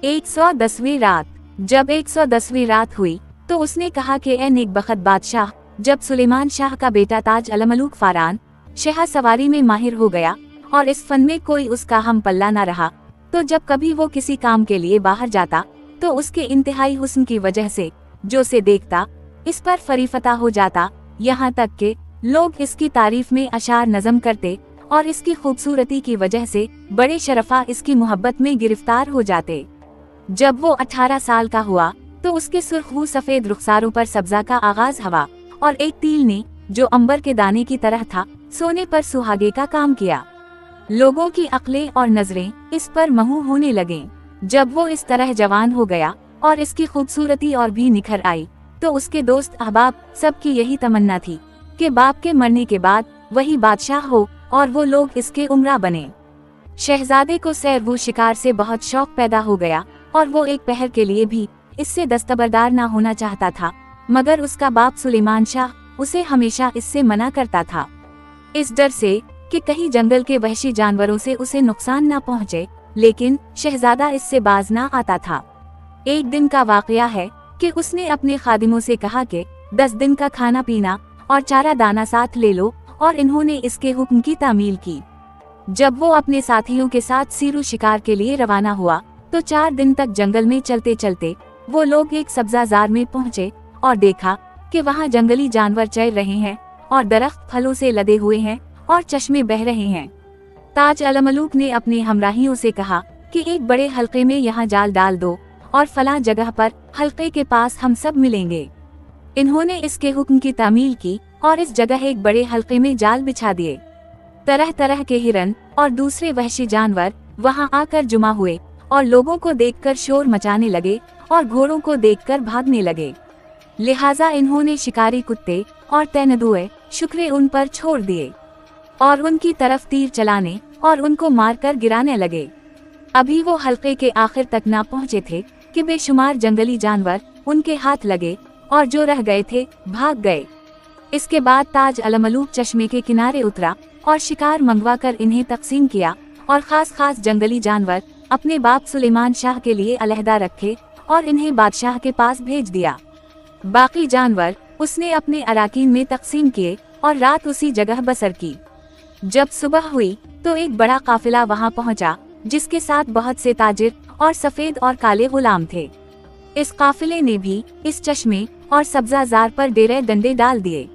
110वीं रात। जब 110वीं रात हुई तो उसने कहा कि ए नेकबख्त बादशाह, जब सुलेमान शाह का बेटा ताज अलमलूक फारान शह सवारी में माहिर हो गया और इस फन में कोई उसका हम पल्ला न रहा, तो जब कभी वो किसी काम के लिए बाहर जाता तो उसके इंतहाई हुस्न की वजह से जो से देखता इस पर फरीफता हो जाता, यहाँ तक के लोग इसकी तारीफ में अशार नज़म करते और इसकी खूबसूरती की वजह से बड़े शरफा इसकी मोहब्बत में गिरफ्तार हो जाते। जब वो 18 साल का हुआ तो उसके सुर्खू सफेद रुखसारों पर सब्जा का आगाज हुआ और एक तिल ने जो अंबर के दाने की तरह था सोने पर सुहागे का काम किया। लोगों की अक्लें और नजरें इस पर महू होने लगे। जब वो इस तरह जवान हो गया और इसकी खूबसूरती और भी निखर आई तो उसके दोस्त अहबाब सबकी यही तमन्ना थी कि बाप के मरने के बाद वही बादशाह हो और वो लोग इसके उमरा बने। शहजादे को सैर वो शिकार से बहुत शौक पैदा हो गया और वो एक पहर के लिए भी इससे दस्तबरदार न होना चाहता था, मगर उसका बाप सुलेमान शाह उसे हमेशा इससे मना करता था, इस डर से कि कहीं जंगल के वहशी जानवरों से उसे नुकसान न पहुँचे। लेकिन शहजादा इससे बाज ना आता था। एक दिन का वाकया है कि उसने अपने खादिमों से कहा कि 10 दिन का खाना पीना और चारा दाना साथ ले लो, और इन्होंने इसके हुक्म की तामील की। जब वो अपने साथियों के साथ सीरू शिकार के लिए रवाना हुआ तो 4 दिन तक जंगल में चलते चलते वो लोग एक सब्जाजार में पहुँचे और देखा कि वहाँ जंगली जानवर चल रहे हैं और दरख्त फलों से लदे हुए हैं और चश्मे बह रहे हैं। ताज अलमलूक ने अपने हमराहियों से कहा कि एक बड़े हल्के में यहाँ जाल डाल दो और फलां जगह पर हल्के के पास हम सब मिलेंगे। इन्होंने इसके हुक्म की तामील की और इस जगह एक बड़े हल्के में जाल बिछा दिए। तरह तरह के हिरन और दूसरे वहशी जानवर वहाँ आकर जुमा हुए और लोगों को देखकर शोर मचाने लगे और घोड़ों को देखकर भागने लगे। लिहाजा इन्होंने शिकारी कुत्ते और तेंदुए शुक्रे उन पर छोड़ दिए और उनकी तरफ तीर चलाने और उनको मारकर गिराने लगे। अभी वो हल्के के आखिर तक ना पहुँचे थे कि बेशुमार जंगली जानवर उनके हाथ लगे और जो रह गए थे भाग गए। इसके बाद ताज अलमलूक चश्मे के किनारे उतरा और शिकार मंगवा कर इन्हें तकसीम किया और खास जंगली जानवर अपने बाप सुलेमान शाह के लिए अलहदा रखे और इन्हें बादशाह के पास भेज दिया। बाकी जानवर उसने अपने अराकीन में तकसीम किए और रात उसी जगह बसर की। जब सुबह हुई तो एक बड़ा काफिला वहां पहुंचा जिसके साथ बहुत से ताजिर और सफेद और काले गुलाम थे। इस काफिले ने भी इस चश्मे और सब्जाजार पर डेरे डंडे डाल दिए।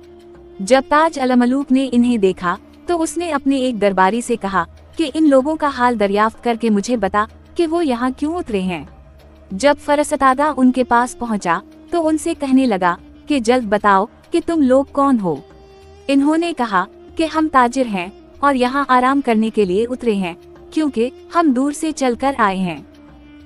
जब ताज अलमलूक ने इन्हें देखा तो उसने अपने एक दरबारी से कहा कि इन लोगों का हाल दरियाफ्त करके मुझे बता कि वो यहाँ क्यों उतरे हैं। जब फरसतादा उनके पास पहुँचा तो उनसे कहने लगा कि जल्द बताओ कि तुम लोग कौन हो। इन्होंने कहा कि हम ताजिर हैं और यहाँ आराम करने के लिए उतरे हैं, क्योंकि हम दूर से चलकर आए हैं।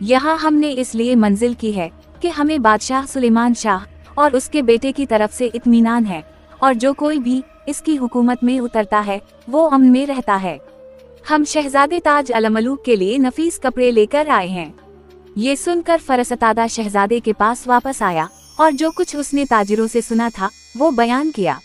यहाँ हमने इसलिए मंजिल की है कि हमें बादशाह सुलेमान शाह और उसके बेटे की तरफ से इत्मीनान है, और जो कोई भी इसकी हुकूमत में उतरता है वो अमन में रहता है। हम शहजादे ताज अलमलूक के लिए नफीस कपड़े लेकर आए हैं। ये सुनकर फरसतादा शहजादे के पास वापस आया और जो कुछ उसने ताजिरों से सुना था वो बयान किया।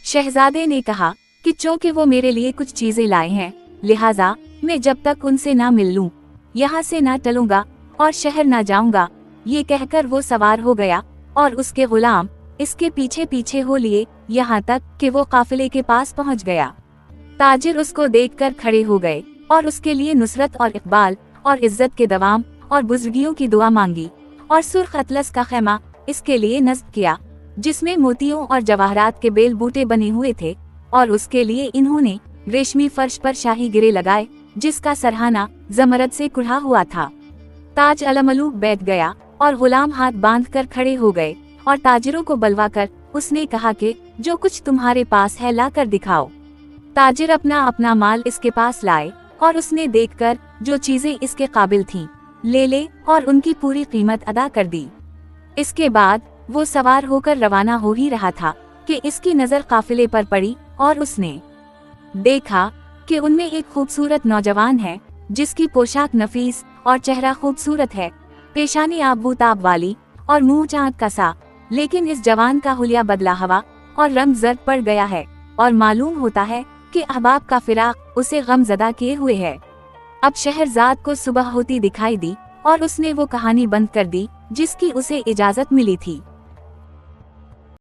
शहजादे ने कहा कि चूंकि वो मेरे लिए कुछ चीजें लाए हैं, लिहाजा मैं जब तक उनसे ना मिल लूं यहाँ से ना टलूंगा और शहर ना जाऊंगा। ये कहकर वो सवार हो गया और उसके गुलाम इसके पीछे पीछे हो लिए, यहाँ तक कि वो काफिले के पास पहुँच गया। ताजिर उसको देखकर खड़े हो गए और उसके लिए नुसरत और इकबाल और इज्जत के दवाम और बुजुर्गियों की दुआ मांगी और सुर्ख अतलस का खैमा इसके लिए नस्ब किया जिसमें मोतियों और जवाहरात के बेल बूटे बने हुए थे, और उसके लिए इन्होंने रेशमी फर्श पर शाही गिरे लगाए जिसका सरहाना जमरद से कुढ़ा हुआ था। ताज अलमलूक बैठ गया और गुलाम हाथ बांध कर खड़े हो गए और ताजिरों को बलवा कर उसने कहा कि जो कुछ तुम्हारे पास है ला कर दिखाओ। ताजिर अपना अपना माल इसके पास लाए और उसने देखकर जो चीजें इसके काबिल थीं ले और उनकी पूरी कीमत अदा कर दी। इसके बाद वो सवार होकर रवाना हो ही रहा था कि इसकी नजर काफिले पर पड़ी और उसने देखा कि उनमें एक खूबसूरत नौजवान है जिसकी पोशाक नफीस और चेहरा खूबसूरत है, पेशानी आबूताब वाली और मुंह चांद का सा। लेकिन इस जवान का हुलिया बदला हवा और रंग जर्द पड़ गया है और मालूम होता है कि अहबाब का फिराक उसे गमजदा किए हुए है। अब शहरजाद को सुबह होती दिखाई दी और उसने वो कहानी बंद कर दी जिसकी उसे इजाजत मिली थी।